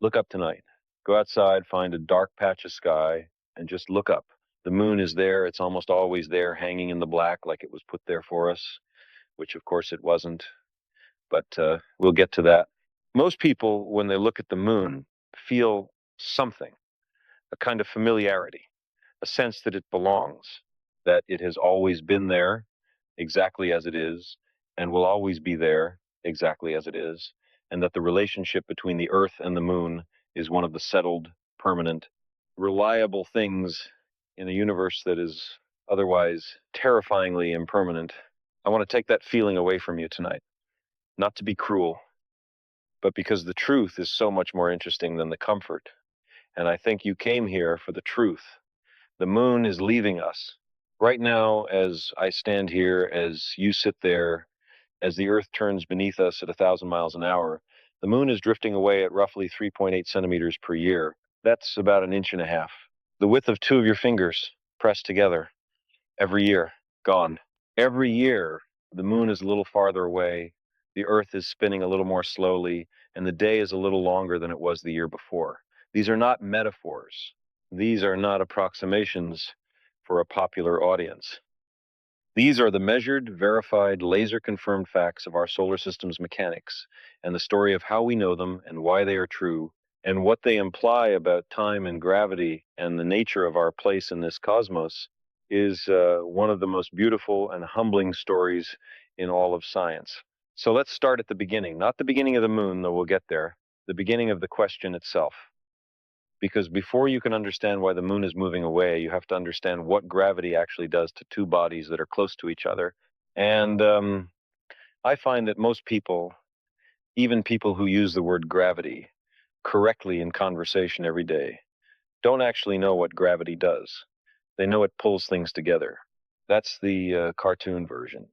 Look up tonight. Go outside, find a dark patch of sky, and just look up. The moon is there. It's almost always there, hanging in the black like it was put there for us, which of course it wasn't, but we'll get to that. Most people, when they look at the moon, feel something, a kind of familiarity, a sense that it belongs, that it has always been there exactly as it is, and will always be there exactly as it is, and that the relationship between the Earth and the moon is one of the settled, permanent, reliable things in a universe that is otherwise terrifyingly impermanent. I want to take that feeling away from you tonight, not to be cruel, but because the truth is so much more interesting than the comfort. And I think you came here for the truth. The moon is leaving us. Right now, as I stand here, as you sit there, as the Earth turns beneath us at 1,000 miles an hour, the moon is drifting away at roughly 3.8 centimeters per year. That's about an inch and a half. The width of two of your fingers pressed together every year, gone. Every year, the moon is a little farther away, the Earth is spinning a little more slowly, and the day is a little longer than it was the year before. These are not metaphors. These are not approximations for a popular audience. These are the measured, verified, laser-confirmed facts of our solar system's mechanics, and the story of how we know them and why they are true, and what they imply about time and gravity and the nature of our place in this cosmos is one of the most beautiful and humbling stories in all of science. So let's start at the beginning, not the beginning of the moon, though we'll get there, the beginning of the question itself. Because before you can understand why the moon is moving away, you have to understand what gravity actually does to two bodies that are close to each other. And I find that most people, even people who use the word gravity correctly in conversation every day, don't actually know what gravity does. They know it pulls things together. That's the cartoon version.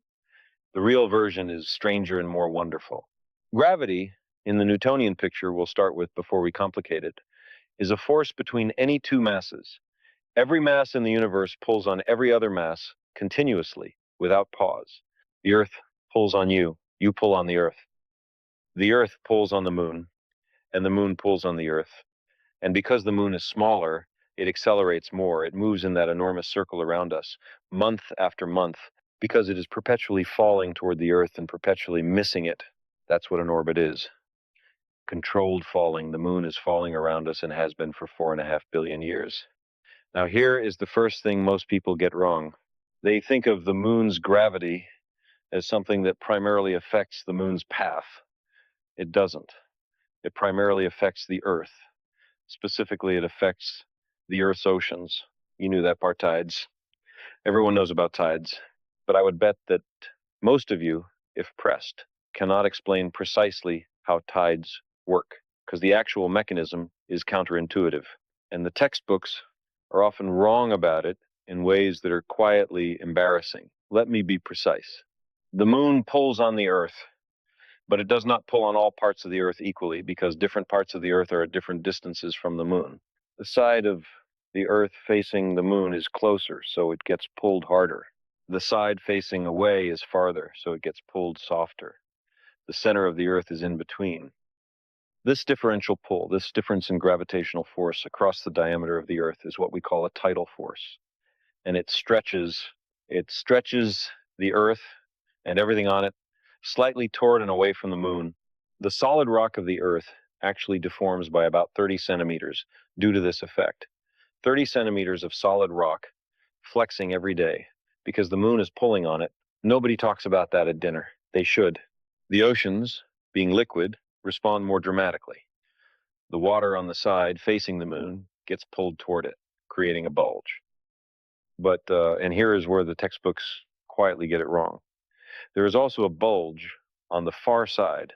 The real version is stranger and more wonderful. Gravity, in the Newtonian picture we'll start with before we complicate it, is a force between any two masses. Every mass in the universe pulls on every other mass continuously, without pause. The Earth pulls on you, you pull on the Earth. The Earth pulls on the moon, and the moon pulls on the Earth. And because the moon is smaller, it accelerates more. It moves in that enormous circle around us, month after month, because it is perpetually falling toward the Earth and perpetually missing it. That's what an orbit is. Controlled falling. The moon is falling around us and has been for 4.5 billion years. Now, here is the first thing most people get wrong. They think of the moon's gravity as something that primarily affects the moon's path. It doesn't. It primarily affects the Earth. Specifically, it affects the Earth's oceans. You knew that part, tides. Everyone knows about tides. But I would bet that most of you, if pressed, cannot explain precisely how tides work, because the actual mechanism is counterintuitive. And the textbooks are often wrong about it in ways that are quietly embarrassing. Let me be precise. The moon pulls on the Earth, but it does not pull on all parts of the Earth equally, because different parts of the Earth are at different distances from the moon. The side of the Earth facing the moon is closer, so it gets pulled harder. The side facing away is farther, so it gets pulled softer. The center of the Earth is in between. This differential pull, this difference in gravitational force across the diameter of the Earth is what we call a tidal force. And it stretches the Earth and everything on it slightly toward and away from the moon. The solid rock of the Earth actually deforms by about 30 centimeters due to this effect. 30 centimeters of solid rock flexing every day because the moon is pulling on it. Nobody talks about that at dinner. They should. The oceans, being liquid, respond more dramatically. The water on the side facing the moon gets pulled toward it, creating a bulge. But, and here is where the textbooks quietly get it wrong. There is also a bulge on the far side,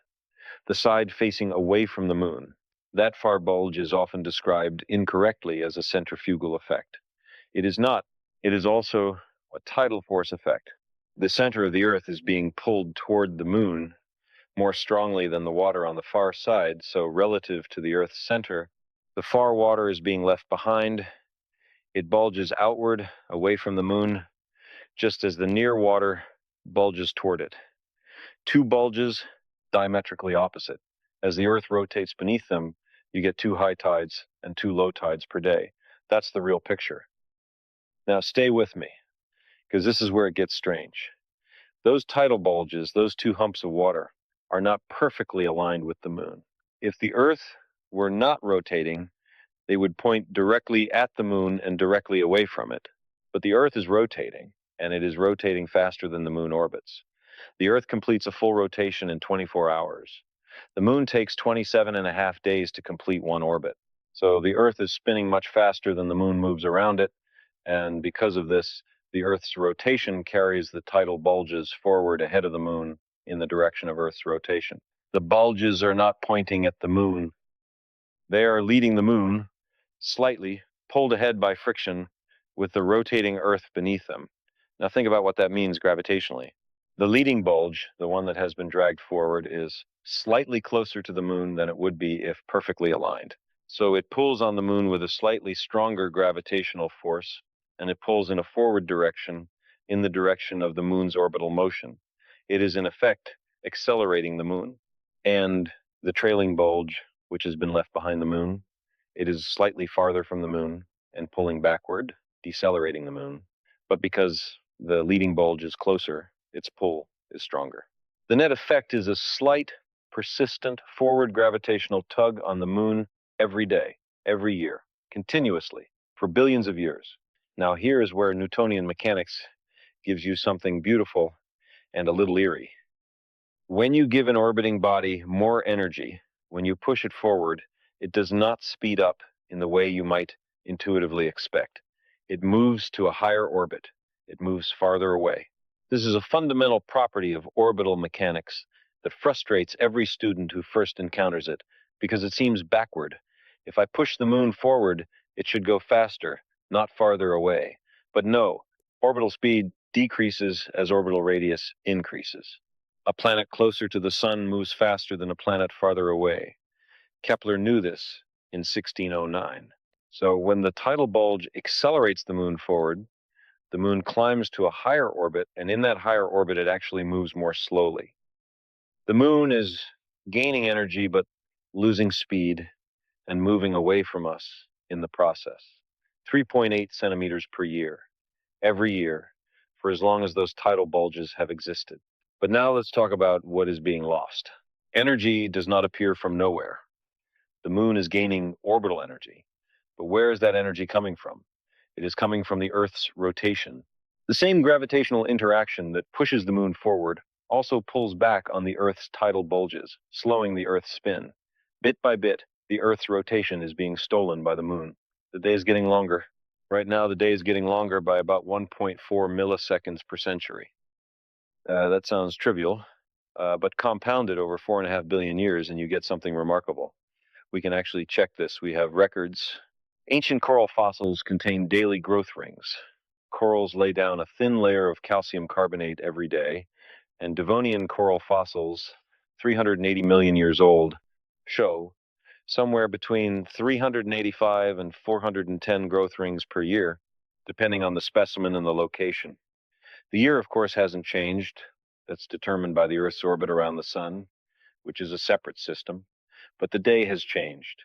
the side facing away from the moon. That far bulge is often described incorrectly as a centrifugal effect. It is not. It is also a tidal force effect. The center of the Earth is being pulled toward the moon more strongly than the water on the far side, so relative to the Earth's center, the far water is being left behind. It bulges outward, away from the moon, just as the near water bulges toward it. Two bulges diametrically opposite. As the Earth rotates beneath them, you get 2 high tides and 2 low tides per day. That's the real picture. Now stay with me, because this is where it gets strange. Those tidal bulges, those 2 humps of water, are not perfectly aligned with the moon. If the Earth were not rotating, they would point directly at the moon and directly away from it. But the Earth is rotating, and it is rotating faster than the moon orbits. The Earth completes a full rotation in 24 hours. The moon takes 27.5 days to complete one orbit. So the Earth is spinning much faster than the moon moves around it, and because of this, the Earth's rotation carries the tidal bulges forward ahead of the moon in the direction of Earth's rotation. The bulges are not pointing at the moon. They are leading the moon slightly, pulled ahead by friction with the rotating Earth beneath them. Now think about what that means gravitationally. The leading bulge, the one that has been dragged forward, is slightly closer to the moon than it would be if perfectly aligned. So it pulls on the moon with a slightly stronger gravitational force, and it pulls in a forward direction, in the direction of the moon's orbital motion. It is, in effect, accelerating the moon. And the trailing bulge, which has been left behind the moon, it is slightly farther from the moon and pulling backward, decelerating the moon. But because the leading bulge is closer, its pull is stronger. The net effect is a slight, persistent forward gravitational tug on the moon every day, every year, continuously, for billions of years. Now here is where Newtonian mechanics gives you something beautiful and a little eerie. When you give an orbiting body more energy, when you push it forward, it does not speed up in the way you might intuitively expect. It moves to a higher orbit. It moves farther away. This is a fundamental property of orbital mechanics that frustrates every student who first encounters it, because it seems backward. If I push the moon forward, it should go faster, not farther away. But no, orbital speed decreases as orbital radius increases. A planet closer to the sun moves faster than a planet farther away. Kepler knew this in 1609. So when the tidal bulge accelerates the moon forward, the moon climbs to a higher orbit, and in that higher orbit, it actually moves more slowly. The moon is gaining energy, but losing speed and moving away from us in the process. 3.8 centimeters per year, every year, for as long as those tidal bulges have existed. But now let's talk about what is being lost. Energy does not appear from nowhere. The moon is gaining orbital energy. But where is that energy coming from? It is coming from the Earth's rotation. The same gravitational interaction that pushes the moon forward also pulls back on the Earth's tidal bulges, slowing the Earth's spin. Bit by bit, the Earth's rotation is being stolen by the moon. The day is getting longer. Right now, the day is getting longer by about 1.4 milliseconds per century. That sounds trivial, but compound it over 4.5 billion years and you get something remarkable. We can actually check this. We have records. Ancient coral fossils contain daily growth rings. Corals lay down a thin layer of calcium carbonate every day, and Devonian coral fossils, 380 million years old, show somewhere between 385 and 410 growth rings per year, depending on the specimen and the location. The year, of course, hasn't changed. That's determined by the Earth's orbit around the sun, which is a separate system. But the day has changed.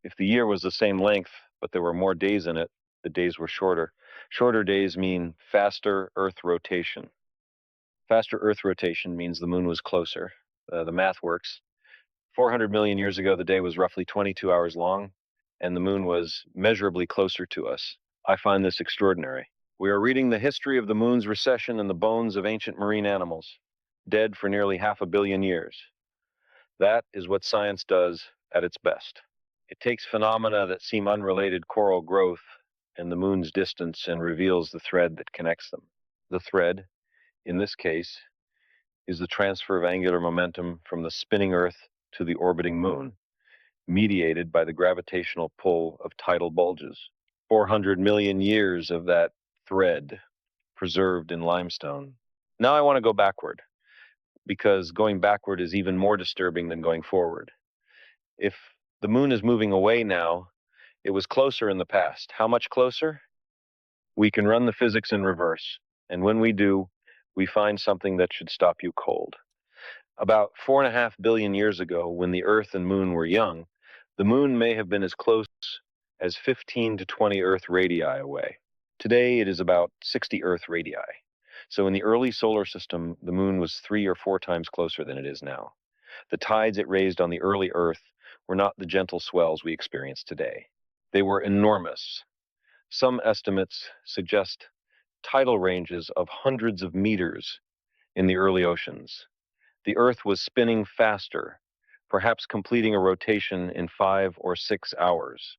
If the year was the same length, but there were more days in it, the days were shorter. Shorter days mean faster Earth rotation. Faster Earth rotation means the moon was closer. The math works. 400 million years ago, the day was roughly 22 hours long, and the moon was measurably closer to us. I find this extraordinary. We are reading the history of the moon's recession in the bones of ancient marine animals, dead for nearly 500 million years. That is what science does at its best. It takes phenomena that seem unrelated, coral growth, and the moon's distance, and reveals the thread that connects them. The thread, in this case, is the transfer of angular momentum from the spinning Earth to the orbiting moon, mediated by the gravitational pull of tidal bulges. 400 million years of that thread preserved in limestone. Now I want to go backward, because going backward is even more disturbing than going forward. If the moon is moving away now, it was closer in the past. How much closer? We can run the physics in reverse, and when we do, we find something that should stop you cold. About 4.5 billion years ago, when the Earth and moon were young, The moon may have been as close as 15 to 20 Earth radii away. Today, it is about 60 Earth radii. So in the early solar system, the moon was 3 or 4 times closer than it is now. The tides it raised on the early Earth were not the gentle swells we experience today. They were enormous. Some estimates suggest tidal ranges of hundreds of meters in the early oceans. The Earth was spinning faster, perhaps completing a rotation in 5 or 6 hours.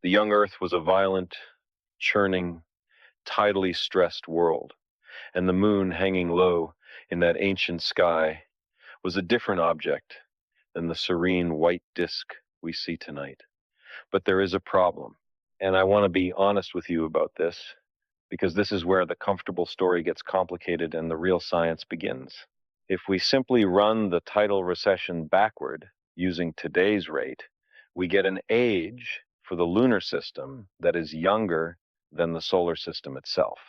The young Earth was a violent, churning, tidally stressed world, and the moon hanging low in that ancient sky was a different object than the serene white disk we see tonight. But there is a problem, and I want to be honest with you about this, because this is where the comfortable story gets complicated and the real science begins. If we simply run the tidal recession backward using today's rate, we get an age for the lunar system that is younger than the solar system itself.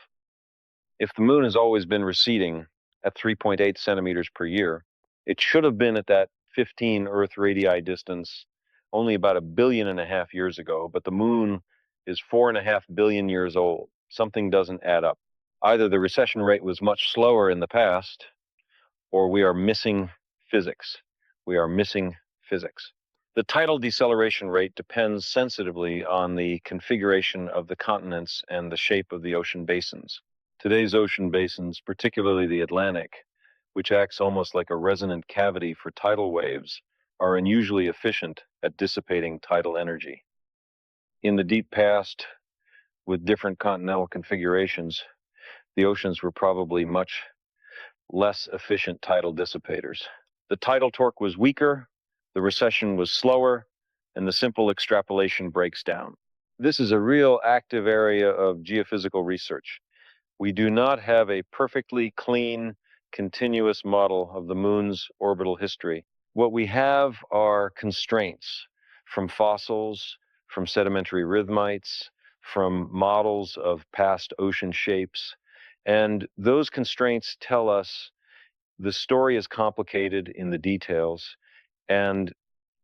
If the moon has always been receding at 3.8 centimeters per year, it should have been at that 15 Earth radii distance only about 1.5 billion years ago, but the moon is 4.5 billion years old. Something doesn't add up. Either the recession rate was much slower in the past, or we are missing physics. We are missing physics. The tidal deceleration rate depends sensitively on the configuration of the continents and the shape of the ocean basins. Today's ocean basins, particularly the Atlantic, which acts almost like a resonant cavity for tidal waves, are unusually efficient at dissipating tidal energy. In the deep past, with different continental configurations, the oceans were probably much less efficient tidal dissipators. The tidal torque was weaker, the recession was slower, and the simple extrapolation breaks down. This is a real active area of geophysical research. We do not have a perfectly clean, continuous model of the moon's orbital history. What we have are constraints from fossils, from sedimentary rhythmites, from models of past ocean shapes, and those constraints tell us the story is complicated in the details, and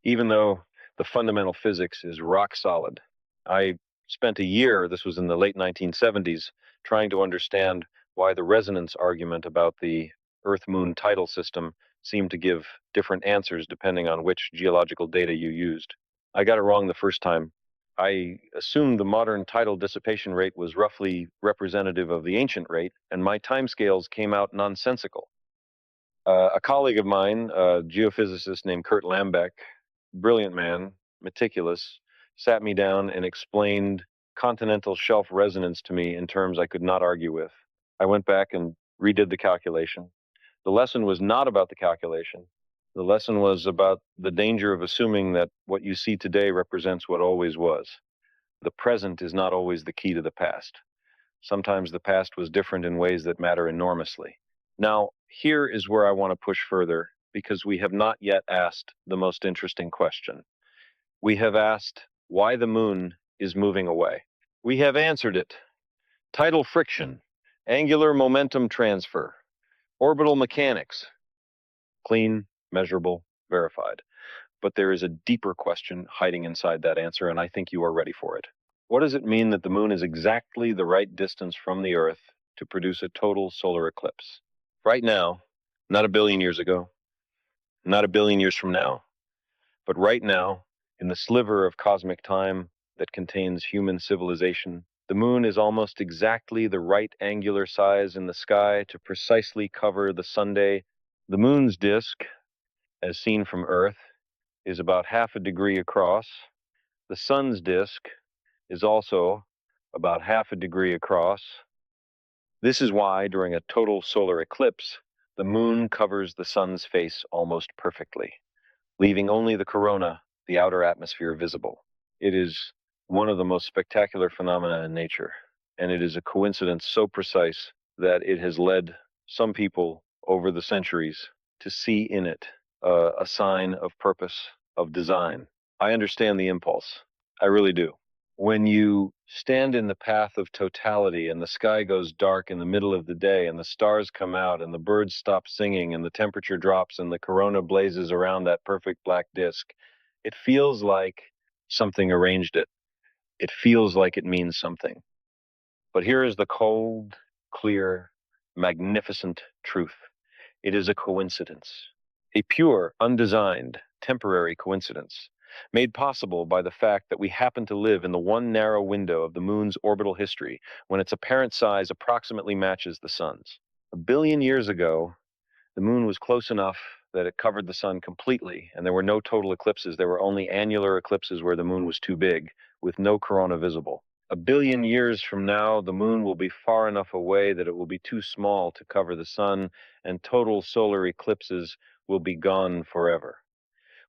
even though the fundamental physics is rock solid, I spent a year, this was in the late 1970s, trying to understand why the resonance argument about the Earth-Moon tidal system seemed to give different answers depending on which geological data you used. I got it wrong the first time. I assumed the modern tidal dissipation rate was roughly representative of the ancient rate, and my timescales came out nonsensical. A colleague of mine, a geophysicist named Kurt Lambeck, brilliant man, meticulous, sat me down and explained continental shelf resonance to me in terms I could not argue with. I went back and redid the calculation. The lesson was not about the calculation. The lesson was about the danger of assuming that what you see today represents what always was. The present is not always the key to the past. Sometimes the past was different in ways that matter enormously. Now, here is where I want to push further, because we have not yet asked the most interesting question. We have asked why the moon is moving away. We have answered it. Tidal friction, angular momentum transfer, orbital mechanics. Clean, measurable, verified. But there is a deeper question hiding inside that answer, and I think you are ready for it. What does it mean that the moon is exactly the right distance from the Earth to produce a total solar eclipse? Right now, not 1 billion years ago, not 1 billion years from now, but right now, in the sliver of cosmic time that contains human civilization, the moon is almost exactly the right angular size in the sky to precisely cover the Sunday. The moon's disk, as seen from Earth, is about 1/2 degree across. The sun's disk is also about 1/2 degree across. This is why, during a total solar eclipse, the moon covers the sun's face almost perfectly, leaving only the corona, the outer atmosphere, visible. It is one of the most spectacular phenomena in nature, and it is a coincidence so precise that it has led some people over the centuries to see in it a sign of purpose, of design. I understand the impulse. I really do. When you stand in the path of totality and the sky goes dark in the middle of the day and the stars come out and the birds stop singing and the temperature drops and the corona blazes around that perfect black disk, It feels like something arranged it. It feels like it means something. But here is the cold, clear, magnificent truth. It is a coincidence. A pure, undesigned, temporary coincidence, made possible by the fact that we happen to live in the one narrow window of the moon's orbital history when its apparent size approximately matches the sun's. A billion years ago, the moon was close enough that it covered the sun completely, and there were no total eclipses. There were only annular eclipses where the moon was too big, with no corona visible. A billion years from now, the moon will be far enough away that it will be too small to cover the sun, and total solar eclipses will be gone forever.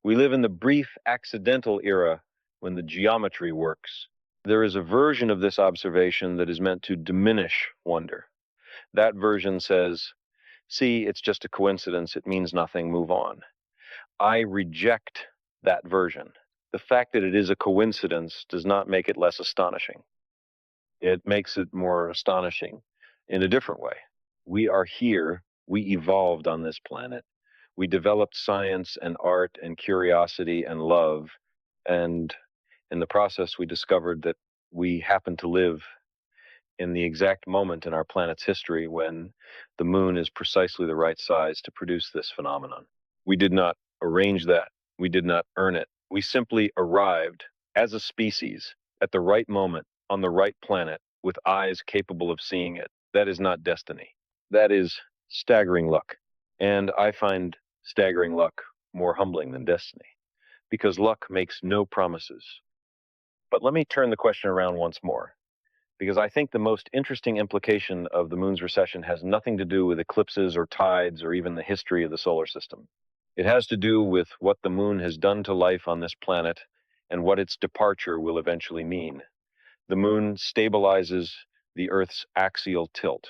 We live in the brief accidental era when the geometry works. There is a version of this observation that is meant to diminish wonder. That version says, see, it's just a coincidence, it means nothing, move on. I reject that version. The fact that it is a coincidence does not make it less astonishing. It makes it more astonishing in a different way. We are here, we evolved on this planet. We developed science and art and curiosity and love, and in the process we discovered that we happen to live in the exact moment in our planet's history when the moon is precisely the right size to produce this phenomenon. We did not arrange that. We did not earn it. We simply arrived as a species at the right moment on the right planet with eyes capable of seeing it. That is not destiny. That is staggering luck. And I find staggering luck more humbling than destiny, because luck makes no promises. But let me turn the question around once more, because I think the most interesting implication of the moon's recession has nothing to do with eclipses or tides or even the history of the solar system. It has to do with what the moon has done to life on this planet and what its departure will eventually mean. The moon stabilizes the Earth's axial tilt.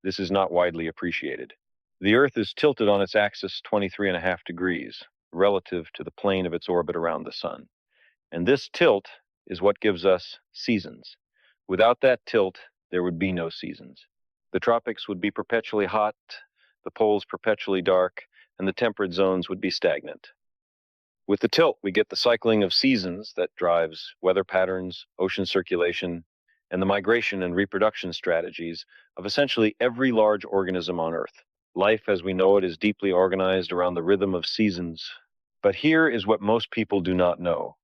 This is not widely appreciated. The Earth is tilted on its axis 23.5 degrees relative to the plane of its orbit around the sun. And this tilt is what gives us seasons. Without that tilt, there would be no seasons. The tropics would be perpetually hot, the poles perpetually dark, and the temperate zones would be stagnant. With the tilt, we get the cycling of seasons that drives weather patterns, ocean circulation, and the migration and reproduction strategies of essentially every large organism on Earth. Life as we know it is deeply organized around the rhythm of seasons. But here is what most people do not know.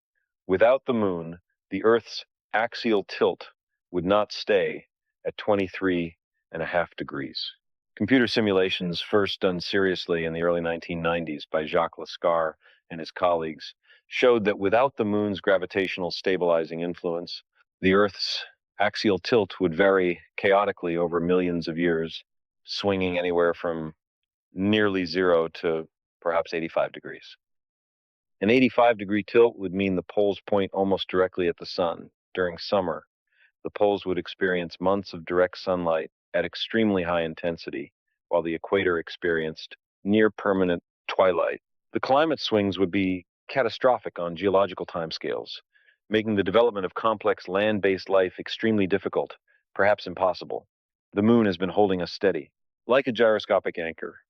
Without the moon, the Earth's axial tilt would not stay at 23.5 degrees. Computer simulations, first done seriously in the early 1990s by Jacques Lascar and his colleagues, showed that without the moon's gravitational stabilizing influence, the Earth's axial tilt would vary chaotically over millions of years, swinging anywhere from nearly zero to perhaps 85 degrees. An 85-degree tilt would mean the poles point almost directly at the sun. During summer, the poles would experience months of direct sunlight at extremely high intensity, while the equator experienced near permanent twilight. The climate swings would be catastrophic on geological timescales, making the development of complex land-based life extremely difficult, perhaps impossible. The moon has been holding us steady, like a gyroscopic anchor.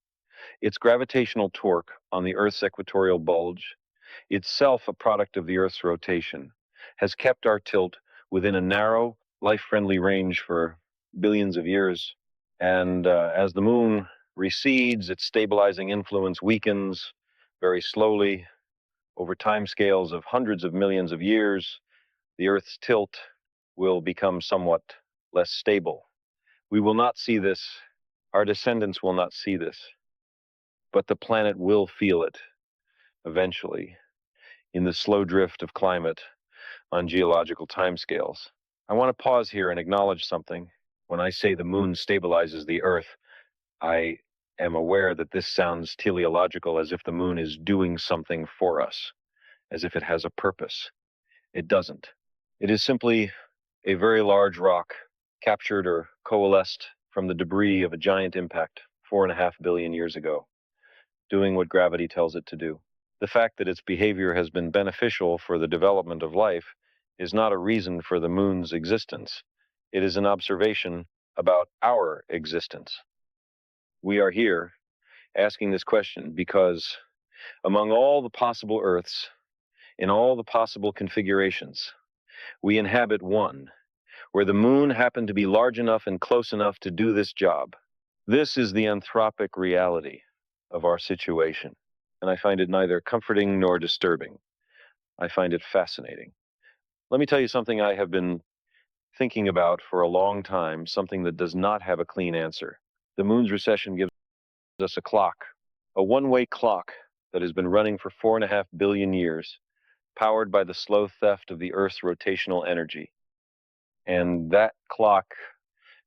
Its gravitational torque on the Earth's equatorial bulge, itself a product of the Earth's rotation, has kept our tilt within a narrow, life-friendly range for billions of years. And as the moon recedes, its stabilizing influence weakens very slowly over timescales of hundreds of millions of years. The Earth's tilt will become somewhat less stable. We will not see this. Our descendants will not see this. But the planet will feel it eventually in the slow drift of climate on geological timescales. I want to pause here and acknowledge something. When I say the moon stabilizes the Earth, I am aware that this sounds teleological, as if the moon is doing something for us, as if it has a purpose. It doesn't. It is simply a very large rock captured or coalesced from the debris of a giant impact 4.5 billion years ago, doing what gravity tells it to do. The fact that its behavior has been beneficial for the development of life is not a reason for the moon's existence. It is an observation about our existence. We are here asking this question because among all the possible Earths in all the possible configurations. We inhabit one, where the moon happened to be large enough and close enough to do this job. This is the anthropic reality of our situation, and I find it neither comforting nor disturbing. I find it fascinating. Let me tell you something I have been thinking about for a long time, something that does not have a clean answer. The moon's recession gives us a clock, a one-way clock that has been running for 4.5 billion years, powered by the slow theft of the Earth's rotational energy. And that clock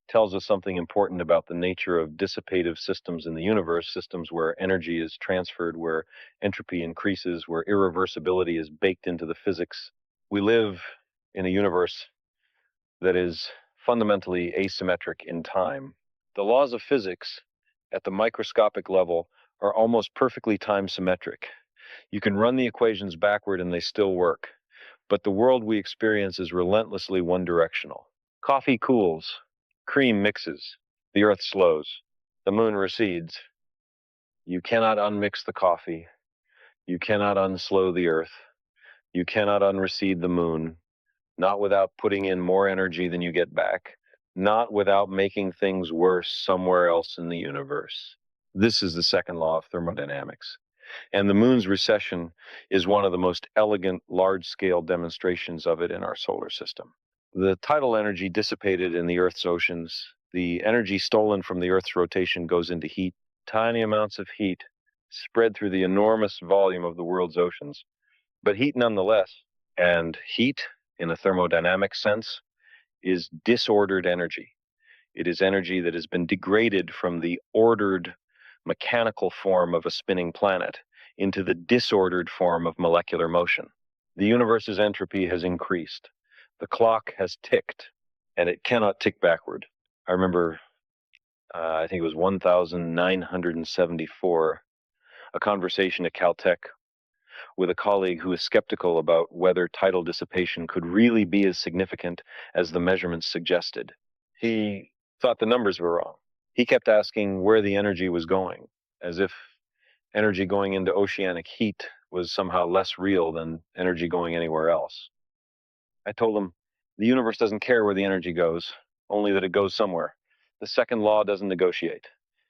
tells us something important about the nature of dissipative systems in the universe, systems where energy is transferred, where entropy increases, where irreversibility is baked into the physics. We live in a universe that is fundamentally asymmetric in time. The laws of physics at the microscopic level are almost perfectly time symmetric. You can run the equations backward and they still work. But the world we experience is relentlessly one-directional. Coffee cools, cream mixes, the earth slows, the moon recedes. You cannot unmix the coffee. You cannot unslow the earth. You cannot unrecede the moon, not without putting in more energy than you get back, not without making things worse somewhere else in the universe. This is the second law of thermodynamics. And the moon's recession is one of the most elegant, large-scale demonstrations of it in our solar system. The tidal energy dissipated in the Earth's oceans, the energy stolen from the Earth's rotation goes into heat, tiny amounts of heat spread through the enormous volume of the world's oceans, but heat nonetheless. And heat, in a thermodynamic sense, is disordered energy. It is energy that has been degraded from the ordered mechanical form of a spinning planet into the disordered form of molecular motion. The universe's entropy has increased. The clock has ticked, and it cannot tick backward. I remember, I think it was 1974, a conversation at Caltech with a colleague who was skeptical about whether tidal dissipation could really be as significant as the measurements suggested. He thought the numbers were wrong. He kept asking where the energy was going, as if energy going into oceanic heat was somehow less real than energy going anywhere else. I told him, the universe doesn't care where the energy goes, only that it goes somewhere. The second law doesn't negotiate.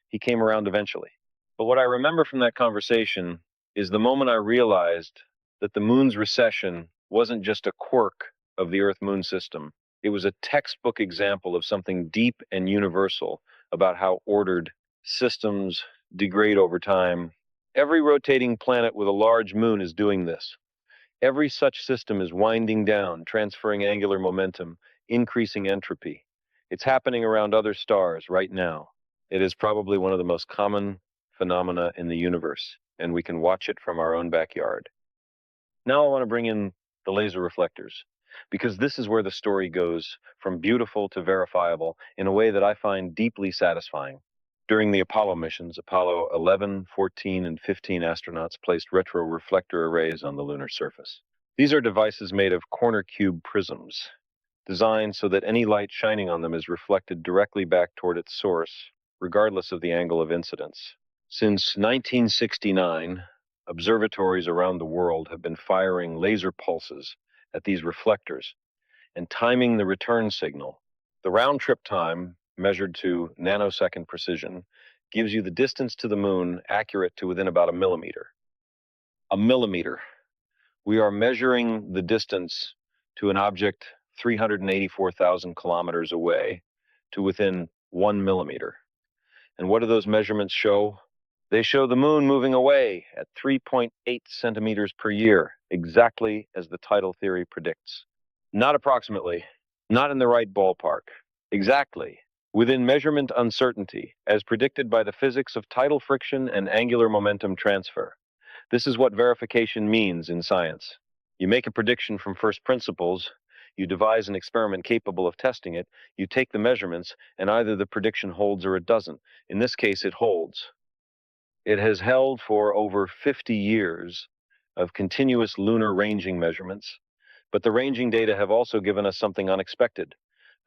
He came around eventually. But what I remember from that conversation is the moment I realized that the moon's recession wasn't just a quirk of the Earth-Moon system. It was a textbook example of something deep and universal about how ordered systems degrade over time. Every rotating planet with a large moon is doing this. Every such system is winding down, transferring angular momentum, increasing entropy. It's happening around other stars right now. It is probably one of the most common phenomena in the universe, and we can watch it from our own backyard. Now I want to bring in the laser reflectors, because this is where the story goes from beautiful to verifiable in a way that I find deeply satisfying. During the Apollo missions, Apollo 11, 14, and 15 astronauts placed retroreflector arrays on the lunar surface. These are devices made of corner cube prisms, designed so that any light shining on them is reflected directly back toward its source, regardless of the angle of incidence. Since 1969, observatories around the world have been firing laser pulses at these reflectors and timing the return signal. The round-trip time, measured to nanosecond precision, gives you the distance to the moon accurate to within about a millimeter. A millimeter. We are measuring the distance to an object 384,000 kilometers away to within 1 millimeter. And what do those measurements show? They show the moon moving away at 3.8 centimeters per year, exactly as the tidal theory predicts. Not approximately, not in the right ballpark. Exactly, within measurement uncertainty, as predicted by the physics of tidal friction and angular momentum transfer. This is what verification means in science. You make a prediction from first principles, you devise an experiment capable of testing it, you take the measurements, and either the prediction holds or it doesn't. In this case, it holds. It has held for over 50 years of continuous lunar ranging measurements, but the ranging data have also given us something unexpected,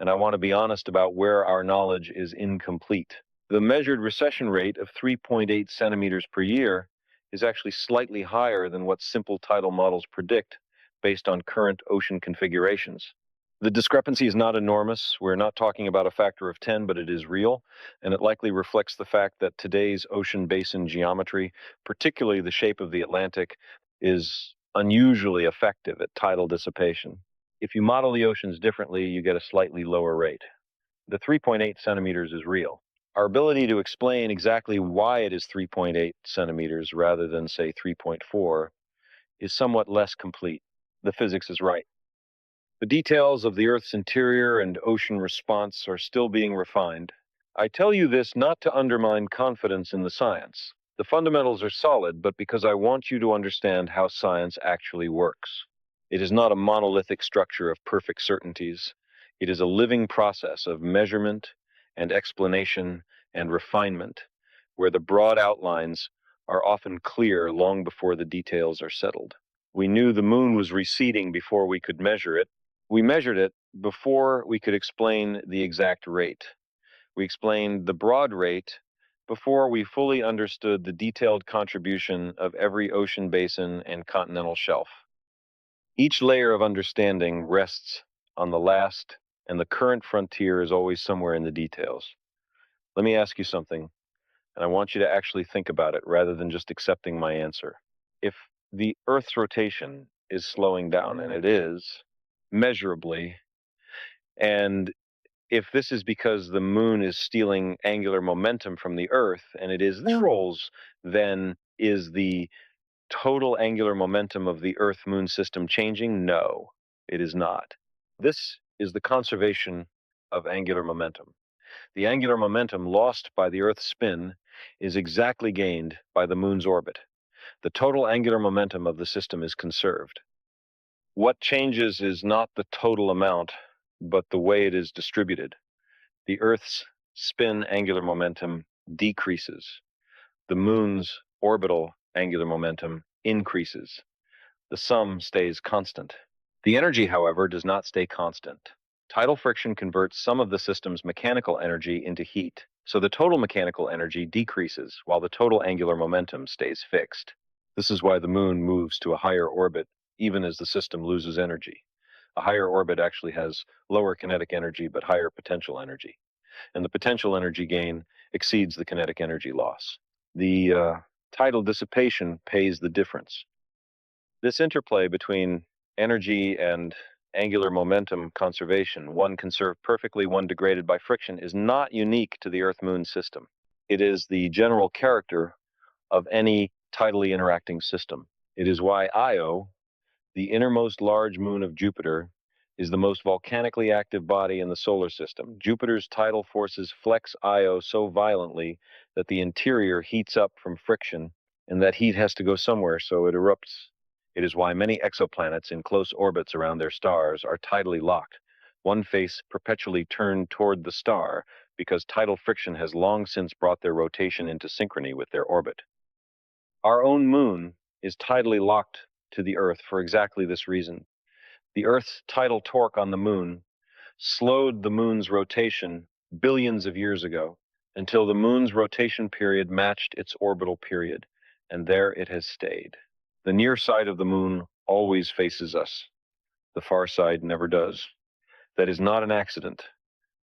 and I want to be honest about where our knowledge is incomplete. The measured recession rate of 3.8 centimeters per year is actually slightly higher than what simple tidal models predict, based on current ocean configurations. The discrepancy is not enormous. We're not talking about a factor of 10, but it is real, and it likely reflects the fact that today's ocean basin geometry, particularly the shape of the Atlantic, is unusually effective at tidal dissipation. If you model the oceans differently, you get a slightly lower rate. The 3.8 centimeters is real. Our ability to explain exactly why it is 3.8 centimeters rather than, say, 3.4 is somewhat less complete. The physics is right. The details of the Earth's interior and ocean response are still being refined. I tell you this not to undermine confidence in the science. The fundamentals are solid, but because I want you to understand how science actually works. It is not a monolithic structure of perfect certainties. It is a living process of measurement and explanation and refinement, where the broad outlines are often clear long before the details are settled. We knew the moon was receding before we could measure it. We measured it before we could explain the exact rate. We explained the broad rate before we fully understood the detailed contribution of every ocean basin and continental shelf. Each layer of understanding rests on the last, and the current frontier is always somewhere in the details. Let me ask you something, and I want you to actually think about it rather than just accepting my answer. If the Earth's rotation is slowing down, and it is, measurably, and if this is because the moon is stealing angular momentum from the Earth, and it is the roles, then is the total angular momentum of the Earth-Moon system changing? No, it is not. This is the conservation of angular momentum. The angular momentum lost by the Earth's spin is exactly gained by the moon's orbit. The total angular momentum of the system is conserved. What changes is not the total amount, but the way it is distributed. The Earth's spin angular momentum decreases. The moon's orbital angular momentum increases. The sum stays constant. The energy, however, does not stay constant. Tidal friction converts some of the system's mechanical energy into heat, so the total mechanical energy decreases while the total angular momentum stays fixed. This is why the moon moves to a higher orbit even as the system loses energy. A higher orbit actually has lower kinetic energy but higher potential energy, and the potential energy gain exceeds the kinetic energy loss. The tidal dissipation pays the difference. This interplay between energy and angular momentum conservation, one conserved perfectly, one degraded by friction, is not unique to the Earth-Moon system. It is the general character of any tidally interacting system. It is why Io, the innermost large moon of Jupiter, is the most volcanically active body in the solar system. Jupiter's tidal forces flex Io so violently that the interior heats up from friction, and that heat has to go somewhere, so it erupts. It is why many exoplanets in close orbits around their stars are tidally locked, one face perpetually turned toward the star, because tidal friction has long since brought their rotation into synchrony with their orbit. Our own moon is tidally locked to the Earth for exactly this reason. The Earth's tidal torque on the moon slowed the moon's rotation billions of years ago until the moon's rotation period matched its orbital period, and there it has stayed. The near side of the moon always faces us. The far side never does. That is not an accident.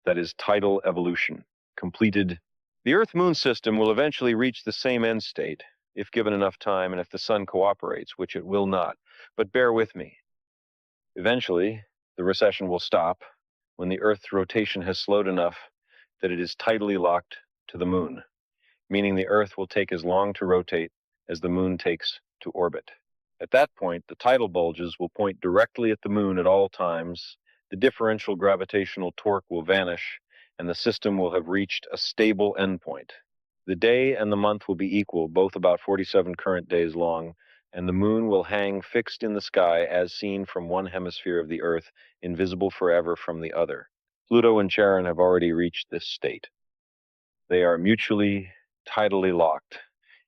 That is tidal evolution, completed. The Earth-Moon system will eventually reach the same end state, if given enough time and if the sun cooperates, which it will not. But bear with me. Eventually, the recession will stop when the Earth's rotation has slowed enough that it is tidally locked to the moon, meaning the Earth will take as long to rotate as the moon takes to orbit. At that point, the tidal bulges will point directly at the moon at all times, the differential gravitational torque will vanish, and the system will have reached a stable endpoint. The day and the month will be equal, both about 47 current days long, and the moon will hang fixed in the sky as seen from one hemisphere of the Earth, invisible forever from the other. Pluto and Charon have already reached this state. They are mutually tidally locked,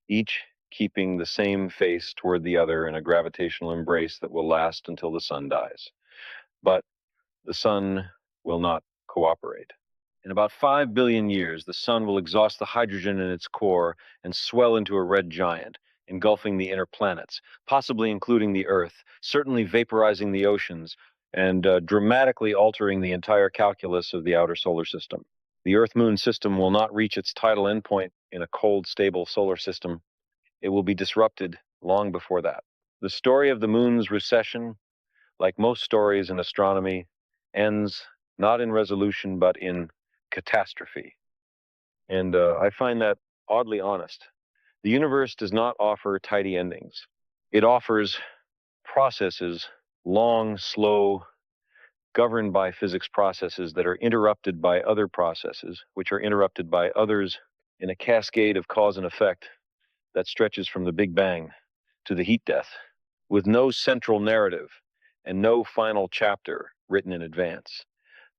each keeping the same face toward the other in a gravitational embrace that will last until the sun dies. But the sun will not cooperate. In about 5 billion years, the sun will exhaust the hydrogen in its core and swell into a red giant. engulfing the inner planets, possibly including the Earth, certainly vaporizing the oceans, and dramatically altering the entire calculus of the outer solar system. The Earth-Moon system will not reach its tidal endpoint in a cold, stable solar system. It will be disrupted long before that. The story of the Moon's recession, like most stories in astronomy, ends not in resolution but in catastrophe. And I find that oddly honest. The universe does not offer tidy endings. It offers processes, long, slow, governed by physics processes that are interrupted by other processes, which are interrupted by others in a cascade of cause and effect that stretches from the Big Bang to the heat death, with no central narrative and no final chapter written in advance.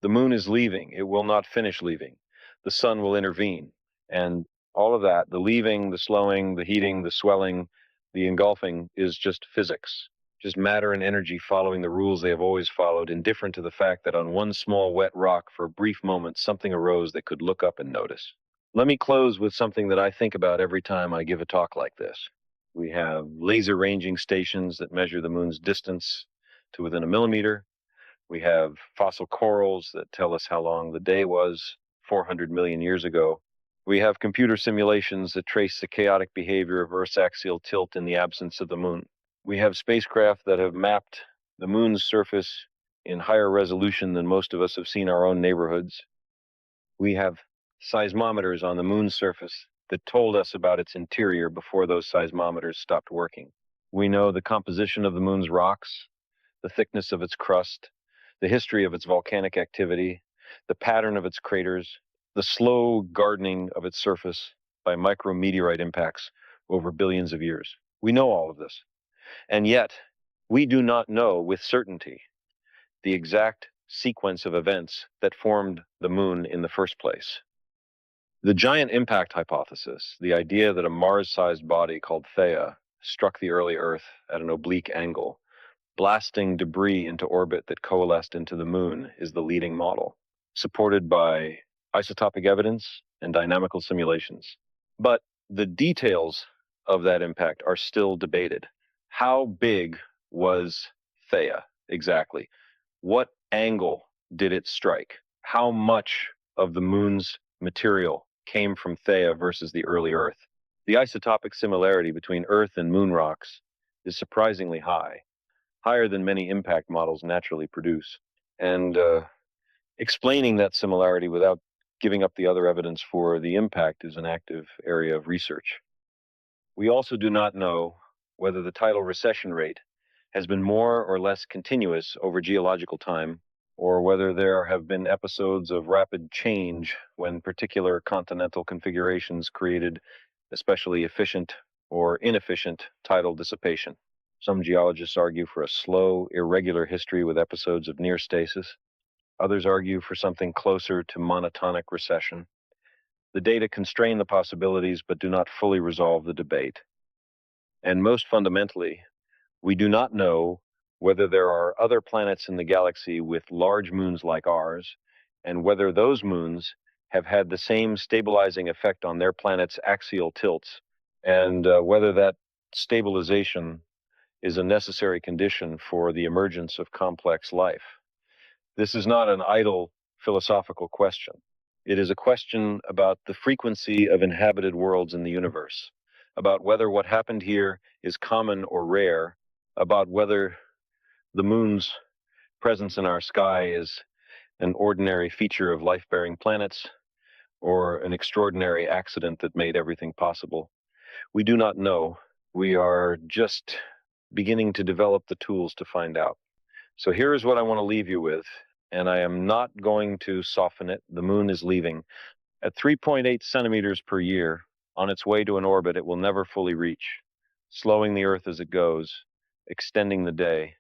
The moon is leaving. It will not finish leaving. The sun will intervene. And all of that, the leaving, the slowing, the heating, the swelling, the engulfing, is just physics. Just matter and energy following the rules they have always followed, indifferent to the fact that on one small wet rock, for a brief moment, something arose they could look up and notice. Let me close with something that I think about every time I give a talk like this. We have laser ranging stations that measure the moon's distance to within a millimeter. We have fossil corals that tell us how long the day was 400 million years ago. We have computer simulations that trace the chaotic behavior of Earth's axial tilt in the absence of the moon. We have spacecraft that have mapped the moon's surface in higher resolution than most of us have seen our own neighborhoods. We have seismometers on the moon's surface that told us about its interior before those seismometers stopped working. We know the composition of the moon's rocks, the thickness of its crust, the history of its volcanic activity, the pattern of its craters, the slow gardening of its surface by micrometeorite impacts over billions of years. We know all of this. And yet, we do not know with certainty the exact sequence of events that formed the moon in the first place. The giant impact hypothesis, the idea that a Mars-sized body called Theia struck the early Earth at an oblique angle, blasting debris into orbit that coalesced into the moon, is the leading model, supported by isotopic evidence and dynamical simulations. But the details of that impact are still debated. How big was Theia exactly? What angle did it strike? How much of the moon's material came from Theia versus the early Earth? The isotopic similarity between Earth and moon rocks is surprisingly high, higher than many impact models naturally produce. And explaining that similarity without giving up the other evidence for the impact is an active area of research. We also do not know whether the tidal recession rate has been more or less continuous over geological time, or whether there have been episodes of rapid change when particular continental configurations created especially efficient or inefficient tidal dissipation. Some geologists argue for a slow, irregular history with episodes of near stasis. Others argue for something closer to monotonic recession. The data constrain the possibilities but do not fully resolve the debate. And most fundamentally, we do not know whether there are other planets in the galaxy with large moons like ours, and whether those moons have had the same stabilizing effect on their planet's axial tilts, and whether that stabilization is a necessary condition for the emergence of complex life. This is not an idle philosophical question. It is a question about the frequency of inhabited worlds in the universe, about whether what happened here is common or rare, about whether the moon's presence in our sky is an ordinary feature of life-bearing planets or an extraordinary accident that made everything possible. We do not know. We are just beginning to develop the tools to find out. So here is what I want to leave you with, and I am not going to soften it. The moon is leaving. At 3.8 centimeters per year, on its way to an orbit it will never fully reach, slowing the Earth as it goes, extending the day,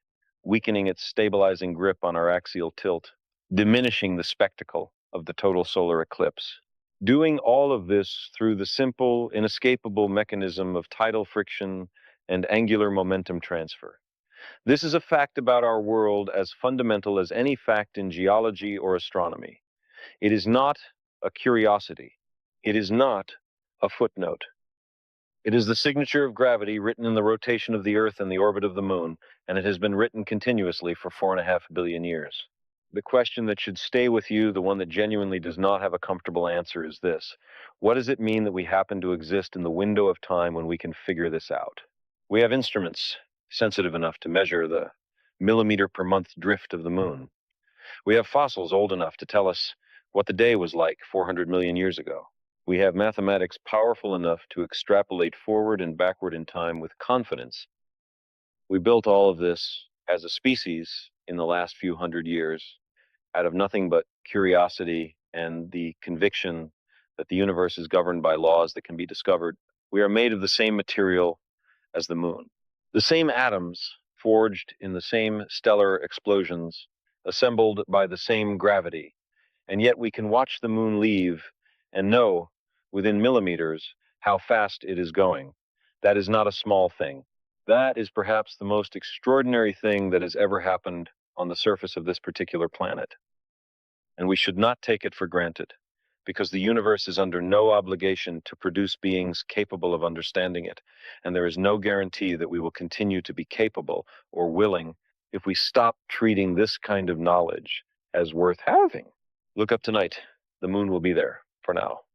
weakening its stabilizing grip on our axial tilt, diminishing the spectacle of the total solar eclipse. Doing all of this through the simple, inescapable mechanism of tidal friction and angular momentum transfer. This is a fact about our world as fundamental as any fact in geology or astronomy. It is not a curiosity. It is not a footnote. It is the signature of gravity written in the rotation of the Earth and the orbit of the Moon, and it has been written continuously for 4.5 billion years. The question that should stay with you, the one that genuinely does not have a comfortable answer, is this. What does it mean that we happen to exist in the window of time when we can figure this out? We have instruments sensitive enough to measure the millimeter per month drift of the Moon. We have fossils old enough to tell us what the day was like 400 million years ago. We have mathematics powerful enough to extrapolate forward and backward in time with confidence. We built all of this as a species in the last few hundred years out of nothing but curiosity and the conviction that the universe is governed by laws that can be discovered. We are made of the same material as the Moon. The same atoms forged in the same stellar explosions, assembled by the same gravity, and yet we can watch the Moon leave and know within millimeters how fast it is going. That is not a small thing. That is perhaps the most extraordinary thing that has ever happened on the surface of this particular planet. And we should not take it for granted, because the universe is under no obligation to produce beings capable of understanding it, and there is no guarantee that we will continue to be capable or willing if we stop treating this kind of knowledge as worth having. Look up tonight. The Moon will be there for now.